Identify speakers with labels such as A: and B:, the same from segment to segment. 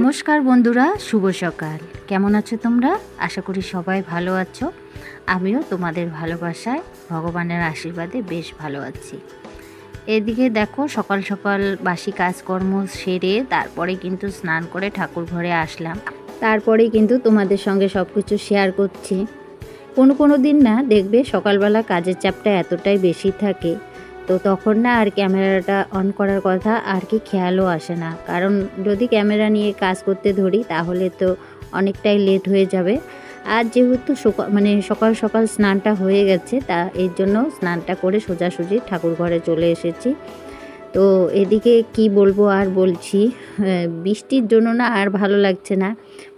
A: নমস্কার বন্ধুরা, শুভ সকাল। কেমন আছো তোমরা? আশা করি সবাই ভালো আছো। আমিও তোমাদের ভালোবাসায় ভগবানের আশীর্বাদে বেশ ভালো আছি। এদিকে দেখো, সকাল সকাল বাসি কাজকর্ম সেরে তারপরে কিন্তু স্নান করে ঠাকুর ঘরে আসলাম। তারপরে কিন্তু তোমাদের সঙ্গে সব কিছু শেয়ার করছি। কোনো দিন না দেখবে সকালবেলা কাজের চাপটা এতটাই বেশি থাকে, তো তখন না আর ক্যামেরাটা অন করার কথা আর কি খেয়ালও আসে না। কারণ যদি ক্যামেরা নিয়ে কাজ করতে ধরি তাহলে তো অনেকটাই লেট হয়ে যাবে। আর যেহেতু সকাল সকাল স্নানটা হয়ে গেছে, তা এর জন্য স্নানটা করে সোজাসুজি ঠাকুর ঘরে চলে এসেছি। তো এদিকে কি বলবো আর বলছি, বৃষ্টির জন্য না আর ভালো লাগছে না।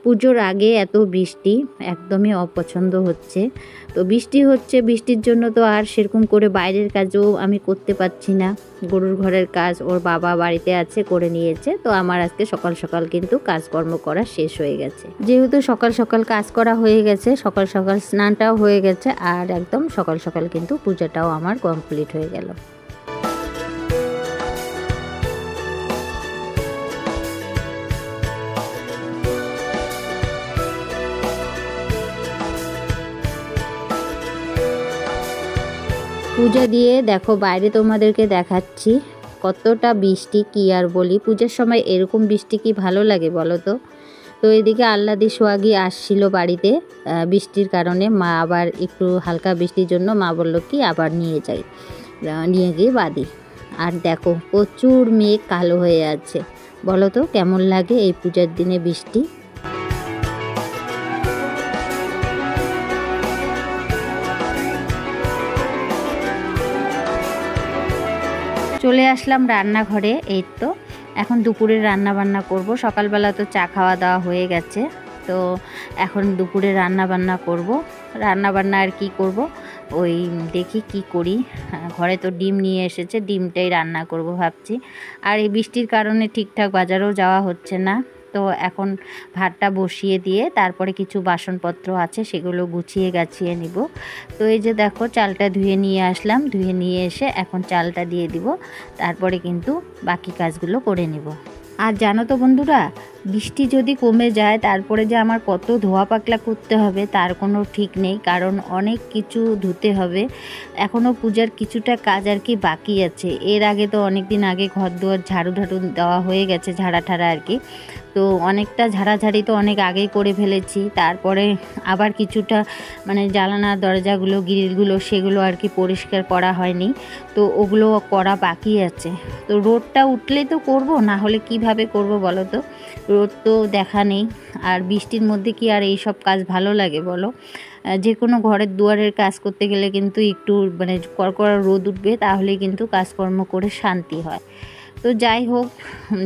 A: পুজোর আগে এত বৃষ্টি একদমই অপছন্দ হচ্ছে। তো বৃষ্টি হচ্ছে, বৃষ্টির জন্য তো আর সেরকম করে বাইরের কাজও আমি করতে পারছি না। গরুর ঘরের কাজ ওর বাবা বাড়িতে আছে, করে নিয়েছে। তো আমার আজকে সকাল সকাল কিন্তু কাজকর্ম করা শেষ হয়ে গেছে। যেহেতু সকাল সকাল কাজ করা হয়ে গেছে, সকাল সকাল স্নানটাও হয়ে গেছে, আর একদম সকাল সকাল কিন্তু পূজাটাও আমার কমপ্লিট হয়ে গেল। পূজা দিয়ে দেখো বাইরে তোমাদেরকে দেখাচ্ছি কতটা বৃষ্টি, কি আর বলি। পূজার সময় এরকম বৃষ্টি কি ভালো লাগে বলো তো। তো এদিকে আহ্লাদি সোহাগী আসছিল বাড়িতে বৃষ্টির কারণে। মা আবার একটু হালকা বৃষ্টির জন্য মা বললো কি আবার নিয়ে গিয়ে বাঁধি। আর দেখো প্রচুর মেঘ কালো হয়ে আছে। বলো তো কেমন লাগে এই পূজার দিনে বৃষ্টি। চলে আসলাম রান্নাঘরে। এই তো এখন দুপুরে রান্না বান্না করব। সকালবেলা তো চা খাওয়া দাওয়া হয়ে গেছে, তো এখন দুপুরে রান্না বান্না করব। রান্না বান্না আর কি করব, ওই দেখি কি করি। ঘরে তো ডিম নিয়ে এসেছে, ডিমটাই রান্না করব ভাবছি। আর এই বৃষ্টির কারণে ঠিকঠাক বাজারেও যাওয়া হচ্ছে না। তো এখন ভাতটা বসিয়ে দিয়ে তারপরে কিছু বাসনপত্র আছে সেগুলো গুছিয়ে গাছিয়ে নিব। তো এই যে দেখো চালটা ধুয়ে নিয়ে আসলাম, ধুয়ে নিয়ে এসে এখন চালটা দিয়ে দিব, তারপরে কিন্তু বাকি কাজগুলো করে নিব। আর জানো তো বন্ধুরা, বৃষ্টি যদি কমে যায় তারপরে যে আমার কত ধোয়া পাকলা করতে হবে তার কোনো ঠিক নেই। কারণ অনেক কিছু ধুতে হবে। এখনও পূজার কিছুটা কাজ আর কি বাকি আছে। এর আগে তো অনেক দিন আগে ঘর দুয়ার ঝাড়ু দেওয়া হয়ে গেছে, ঝাড়া আর কি। তো অনেকটা ঝাড়াঝাড়ি তো অনেক আগেই করে ফেলেছি। তারপরে আবার কিছুটা জানালা দরজাগুলো গ্রিলগুলো সেগুলো আর কি পরিষ্কার করা হয়নি, তো ওগুলো করা বাকি আছে। তো রোদটা উঠলেই তো করব, না হলে কিভাবে করব বলো তো। রোদ তো দেখা নেই, আর বৃষ্টির মধ্যে কি আর এই সব কাজ ভালো লাগে বলো। যে কোনো ঘরের দুয়ারের কাজ করতে গেলে কিন্তু একটু কড়কড়া রোদ উঠবে, তাহলে কিন্তু কাজকর্ম করে শান্তি হয়। তো যাই হোক,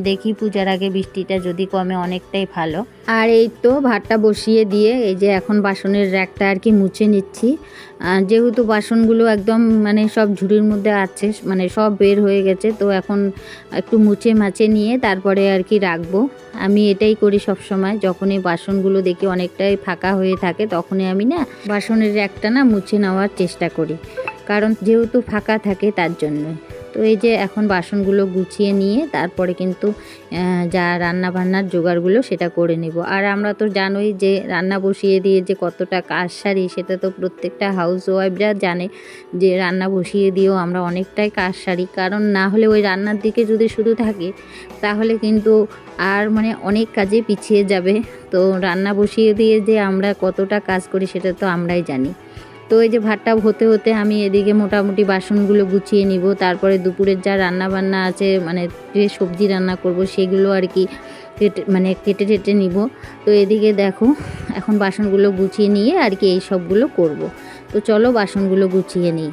A: দেখি পূজার আগে বৃষ্টিটা যদি কমে অনেকটাই ভালো। আর এই তো ভাতটা বসিয়ে দিয়ে এই যে এখন বাসনের র্যাকটা আর কি মুছে নিচ্ছি। যেহেতু বাসনগুলো একদম সব ঝুড়ির মধ্যে আছে, সব বের হয়ে গেছে, তো এখন একটু মুছে মাছে নিয়ে তারপরে আর কি রাখবো। আমি এটাই করি সব সময়, যখনই বাসনগুলো দেখি অনেকটাই ফাঁকা হয়ে থাকে তখনই আমি বাসনের র্যাকটা মুছে নেওয়ার চেষ্টা করি, কারণ যেহেতু ফাঁকা থাকে তার জন্য। তো এই যে এখন বাসনগুলো গুছিয়ে নিয়ে তারপরে কিন্তু যা রান্না বান্নার জোগাড়গুলো সেটা করে নেব। আর আমরা তো জানোই যে রান্না বসিয়ে দিয়ে যে কতটা কাজ সারি, সেটা তো প্রত্যেকটা হাউস ওয়াইফরা জানে যে রান্না বসিয়ে দিয়েও আমরা অনেকটাই কাজ সারি। কারণ না হলে ওই রান্নার দিকে যদি শুধু থাকি তাহলে কিন্তু আর অনেক কাজে পিছিয়ে যাবে। তো রান্না বসিয়ে দিয়ে যে আমরা কতটা কাজ করি সেটা তো আমরাই জানি। তো এই যে ভাতটা হতে হতে আমি এদিকে মোটামুটি বাসনগুলো গুছিয়ে নিব। তারপরে দুপুরের যা রান্না বান্না আছে, যে সবজি রান্না করব সেগুলো আর কি কেটে নিব। তো এদিকে দেখো এখন বাসনগুলো গুছিয়ে নিয়ে আর কি এই সবগুলো করব। তো চলো বাসনগুলো গুছিয়ে নিই।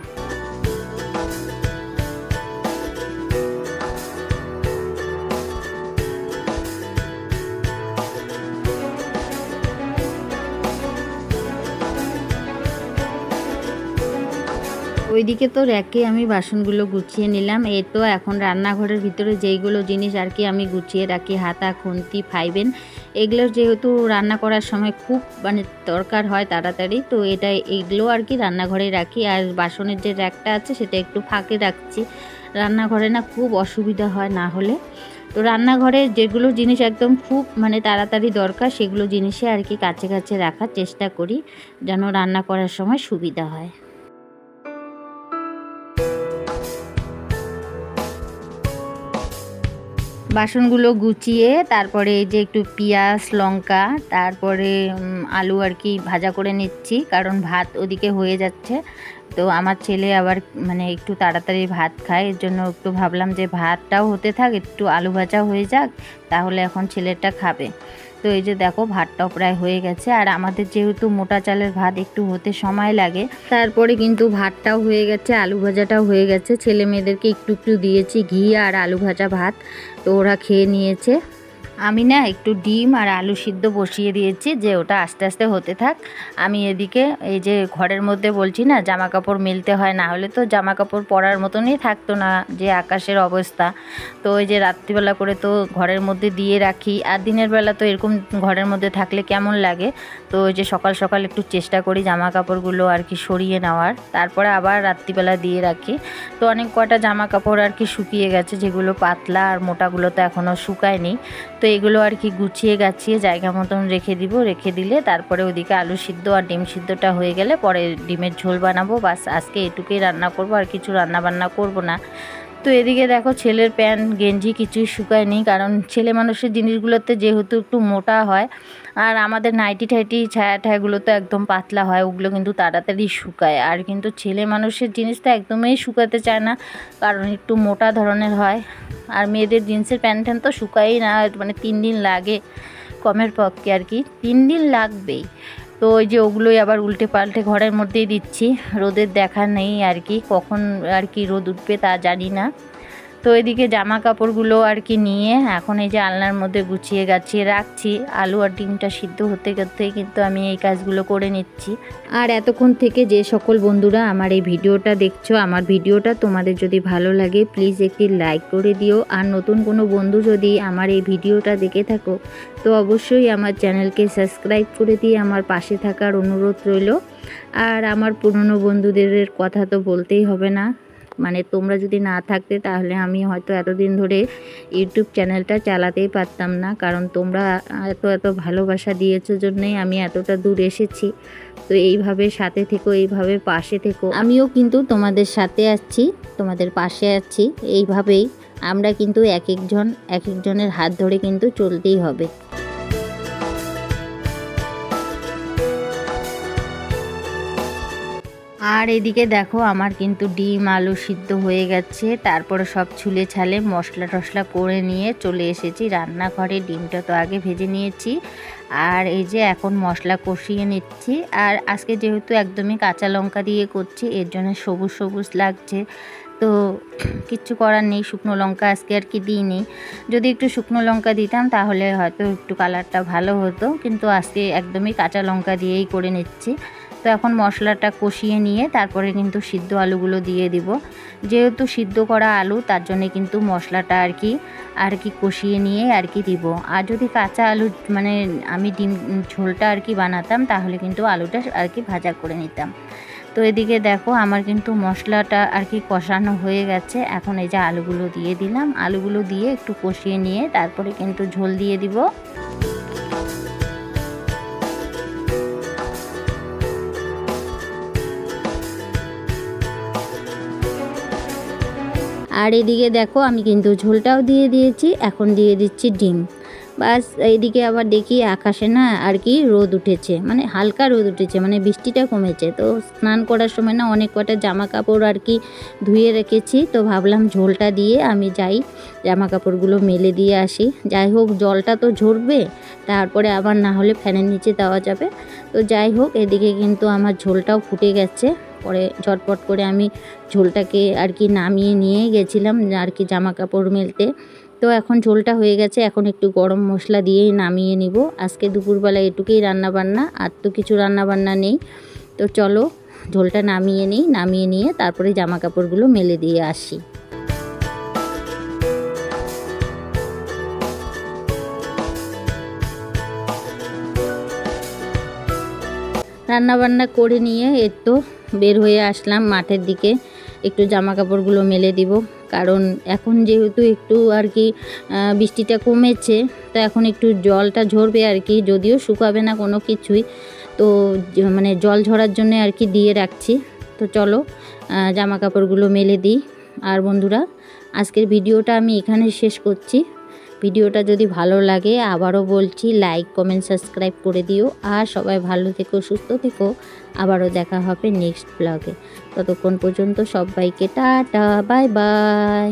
A: ওইদিকে তো র্যাকে আমি বাসনগুলো গুছিয়ে নিলাম। এই তো এখন রান্নাঘরের ভিতরে যেইগুলো জিনিস আর কি আমি গুছিয়ে রাখি, হাতা খুন্তি ফাইবেন, এগুলো যেহেতু রান্না করার সময় খুব দরকার হয় তাড়াতাড়ি, তো এইগুলো আর কি রান্নাঘরে রাখি। আর বাসনের যে র্যাকটা আছে সেটা একটু ফাঁকে রাখছি, রান্নাঘরে খুব অসুবিধা হয় না হলে। তো রান্নাঘরে যেগুলো জিনিস একদম খুব মানে তাড়াতাড়ি দরকার সেগুলো জিনিসে আর কি কাছে কাছে রাখার চেষ্টা করি, যেন রান্না করার সময় সুবিধা হয়। বাসনগুলো গুছিয়ে তারপরে এই যে একটু পেঁয়াজ লঙ্কা তারপরে আলু আর কি ভাজা করে নিচ্ছি, কারণ ভাত ওদিকে হয়ে যাচ্ছে। তো আমার ছেলে আবার মানে একটু তাড়াতাড়ি ভাত খায়, এর জন্য একটু ভাবলাম যে ভাতটাও হতে থাক, একটু আলু ভাজা হয়ে যাক, তাহলে এখন ছেলেটা খাবে। তো এই যে দেখো ভাতটাও প্রায় হয়ে গেছে, আর আমাদের যেহেতু মোটা চালের ভাত একটু হতে সময় লাগে, তারপরে কিন্তু ভাতটাও হয়ে গেছে, আলু ভাজাটাও হয়ে গেছে। ছেলে মেয়েদেরকে একটু একটু দিয়েছি ঘি আর আলু ভাজা ভাত, তো ওরা খেয়ে নিয়েছে। আমি না একটু ডিম আর আলু সিদ্ধ বসিয়ে দিয়েছি, যে ওটা আস্তে আস্তে হতে থাক। আমি এদিকে এই যে ঘরের মধ্যে বলছি না জামা কাপড় মেলতে হয়, না হলে তো জামা কাপড় পরার মতনই থাকতো না, যে আকাশের অবস্থা। তো ওই যে রাত্রিবেলা করে তো ঘরের মধ্যে দিয়ে রাখি, আর দিনের বেলা তো এরকম ঘরের মধ্যে থাকলে কেমন লাগে। তো ওই যে সকাল সকাল একটু চেষ্টা করি জামা কাপড়গুলো আর কি সরিয়ে নেওয়ার, তারপরে আবার রাত্রিবেলা দিয়ে রাখি। তো অনেক কটা জামা কাপড় আর কি শুকিয়ে গেছে, যেগুলো পাতলা আর মোটাগুলো তো এখনও শুকায়নি। তো এগুলো আর কি গুছিয়ে গাছিয়ে জায়গা মতন রেখে দিব, রেখে দিলে তারপরে ওদিকে আলু সিদ্ধ আর ডিম সিদ্ধটা হয়ে গেলে পরে ডিমের ঝোল বানাবো। বাস আজকে এটুকুই রান্না করব, আর কিছু রান্না বান্না করব না। তো এদিকে দেখো ছেলের প্যান্ট গেঞ্জি কিছুই শুকায়নি, কারণ ছেলে মানুষের জিনিসগুলোতে যেহেতু একটু মোটা হয়, আর আমাদের নাইটি টাইটি ছায়া ঠায়াগুলো তো একদম পাতলা হয়, ওগুলো কিন্তু তাড়াতাড়ি শুকায়। আর কিন্তু ছেলে মানুষের জিনিস তো একদমই শুকাতে চায় না, কারণ একটু মোটা ধরনের হয়। আর মেয়েদের জিন্সের প্যান্ট ট্যান্ট তো শুকায়ই না, মানে 3 দিন লাগে কমের পক্ষে আর কি, 3 দিন লাগবেই। তো ওই যে ওগুলোই আবার উল্টে পাল্টে ঘরের মধ্যেই দিচ্ছি, রোদের দেখা নেই আর কি, কখন আর কি রোদ উঠবে তা জানি না। তো এদিকে জামা কাপড়গুলো আর কি নিয়ে এখন এই যে আলনার মধ্যে গুছিয়ে গাছিয়ে রাখছি। আলু আর ডিমটা সিদ্ধ হতে করতেই কিন্তু আমি এই কাজগুলো করে নিচ্ছি। আর এতক্ষণ থেকে যে সকল বন্ধুরা আমার এই ভিডিওটা দেখছো, আমার ভিডিওটা তোমাদের যদি ভালো লাগে প্লিজ একটি লাইক করে দিও। আর নতুন কোনো বন্ধু যদি আমার এই ভিডিওটা দেখে থাকো তো অবশ্যই আমার চ্যানেলকে সাবস্ক্রাইব করে দিয়ে আমার পাশে থাকার অনুরোধ রইল। আর আমার পুরনো বন্ধুদের কথা তো বলতেই হবে না, মানে তোমরা যদি না থাকতে তাহলে আমি হয়তো এতদিন ধরে ইউটিউব চ্যানেলটা চালাতেই পারতাম না, কারণ তোমরা এত এত ভালোবাসা দিয়েছো জন্যই আমি এতটা দূর এসেছি। তো এইভাবে সাথে থেকো, এইভাবে পাশে থেকো, আমিও কিন্তু তোমাদের সাথে আছি, তোমাদের পাশে আছি। এইভাবেই আমরা কিন্তু এক একজনের হাত ধরে কিন্তু চলতেই হবে। আর এদিকে দেখো আমার কিন্তু ডিম আলু সিদ্ধ হয়ে গেছে, তারপরে সব ছুলে ছালে মশলা টশলা করে নিয়ে চলে এসেছি রান্নাঘরে। ডিমটা তো আগে ভেজে নিয়েছি, আর এই যে এখন মশলা কষিয়ে নিচ্ছি। আর আজকে যেহেতু একদমই কাঁচা লঙ্কা দিয়ে করছি, এর জন্য সবুজ সবুজ লাগছে, তো কিচ্ছু করার নেই, শুকনো লঙ্কা আজকে আর কি দিইনি। যদি একটু শুকনো লঙ্কা দিতাম তাহলে হয়তো একটু কালারটা ভালো হতো, কিন্তু আজকে একদমই কাঁচা লঙ্কা দিয়েই করে নিচ্ছি। তো এখন মশলাটা কষিয়ে নিয়ে তারপরে কিন্তু সিদ্ধ আলুগুলো দিয়ে দিব। যেহেতু সিদ্ধ করা আলু তার জন্যে কিন্তু মশলাটা আর কি কষিয়ে নিয়ে আর কি দিব। আর যদি কাঁচা আলু মানে আমি ডিম ঝোলটা আর কি বানাতাম তাহলে কিন্তু আলুটা আর কি ভাজা করে নিতাম। তো এদিকে দেখো আমার কিন্তু মশলাটা আর কি কষানো হয়ে গেছে, এখন এই যে আলুগুলো দিয়ে দিলাম। আলুগুলো দিয়ে একটু কষিয়ে নিয়ে তারপরে কিন্তু ঝোল দিয়ে দিব। আর এদিকে দেখো আমি কিন্তু ঝোলটাও দিয়ে দিয়েছি, এখন দিয়ে দিচ্ছি ডিম। বাস এইদিকে আবার দেখি আকাশে না আর কি রোদ উঠেছে, মানে হালকা রোদ উঠেছে, মানে বৃষ্টিটা কমেছে। তো স্নান করার সময় না অনেক কটা জামা কাপড় আর কি ধুয়ে রেখেছি, তো ভাবলাম ঝোলটা দিয়ে আমি যাই জামা কাপড়গুলো মেলে দিয়ে আসি। যাই হোক জলটা তো ঝরবে, তারপরে আবার না হলে ফ্যানের নিচে দেওয়া যাবে। তো যাই হোক এদিকে কিন্তু আমার ঝোলটাও ফুটে গেছে, পরে ঝটপট করে আমি ঝোলটাকে আর কি নামিয়ে নিয়ে গেছিলাম আর কি জামা কাপড় মেলতে। তো এখন ঝোলটা হয়ে গেছে, এখন একটু গরম মশলা দিয়েই নামিয়ে নিব। আজকে দুপুরবেলা এটুকুই রান্নাবান্না, আর তো কিছু রান্নাবান্না নেই। তো চলো ঝোলটা নামিয়ে নিই, নামিয়ে নিয়ে তারপরে জামা কাপড়গুলো মেলে দিয়ে আসি। রান্নাবান্না করে নিয়ে তো বের হয়ে আসলাম মাঠের দিকে, একটু জামা কাপড়গুলো মেলে দিব। কারণ এখন যেহেতু একটু আর কি বৃষ্টিটা কমেছে, তো এখন একটু জলটা ঝরবে আর কি, যদিও শুকাবে না কোনো কিছুই, তো মানে জল ঝরার জন্য আর কি দিয়ে রাখছি। তো চলো জামা কাপড়গুলো মেলে দিই। আর বন্ধুরা, আজকের ভিডিওটা আমি এখানে শেষ করছি। ভিডিওটা যদি ভালো লাগে আবারও বলছি লাইক কমেন্ট সাবস্ক্রাইব করে দিও। আর সবাই ভালো থেকো, সুস্থ থেকো। আবারও দেখা হবে নেক্সট ব্লগে। ততক্ষণ পর্যন্ত সবাইকে টাটা, বাই বাই।